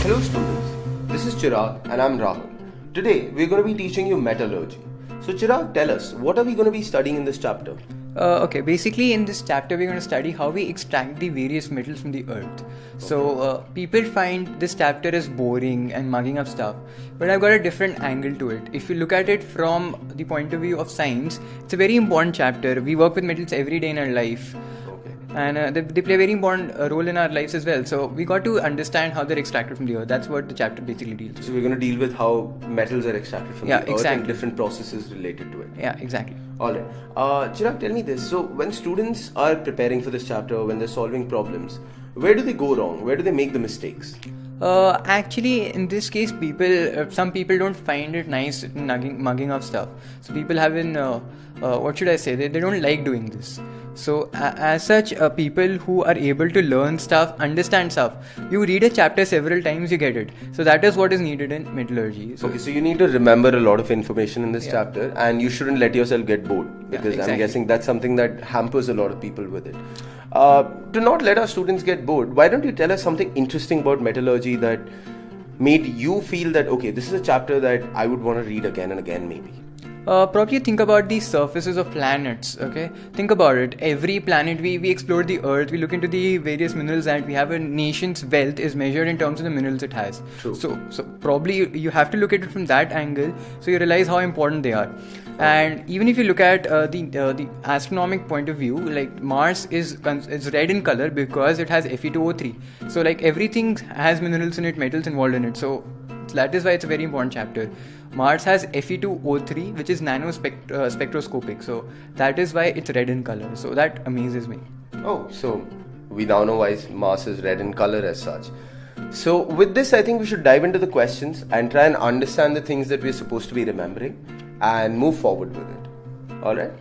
Hello students, this is Chirag and I'm Rahul. Today we're going to be teaching you metallurgy. So Chirag, tell us, what are we going to be studying in this chapter? Basically in this chapter we're going to study how we extract the various metals from the earth. So people find this chapter as boring and mugging up stuff, but I've got a different angle to it. If you look at it from the point of view of science, it's a very important chapter. We work with metals every day in our life. And they play a very important role in our lives as well. So we got to understand how they're extracted from the earth. That's what the chapter basically deals with. So we're going to deal with how metals are extracted from the earth exactly. and different processes related to it. Yeah, exactly. Alright. Chirag, tell me this. So when students are preparing for this chapter, when they're solving problems, where do they go wrong? Where do they make the mistakes? Actually, in this case, some people don't find it nice mugging up stuff. So people have what should I say? They don't like doing this. So as such, people who are able to learn stuff, understand stuff, you read a chapter several times, you get it. So that is what is needed in metallurgy. So you need to remember a lot of information in this chapter, and you shouldn't let yourself get bored, because exactly. I'm guessing that's something that hampers a lot of people with it. To not let our students get bored, why don't you tell us something interesting about metallurgy that made you feel that, okay, this is a chapter that I would want to read again and again maybe? Probably think about the surfaces of planets, okay? Think about it. Every planet, we explore the earth, we look into the various minerals that we have. A nation's wealth is measured in terms of the minerals it has. True. So probably you have to look at it from that angle, so you realize how important they are. And even if you look at the astronomic point of view, like Mars is red in color because it has Fe2O3. So like everything has minerals in it, metals involved in it. So that is why it's a very important chapter. Mars has Fe2O3, which is spectroscopic. So that is why it's red in color. So that amazes me. Oh, so we now know why Mars is red in color as such. So with this, I think we should dive into the questions and try and understand the things that we're supposed to be remembering and move forward with it. Alright?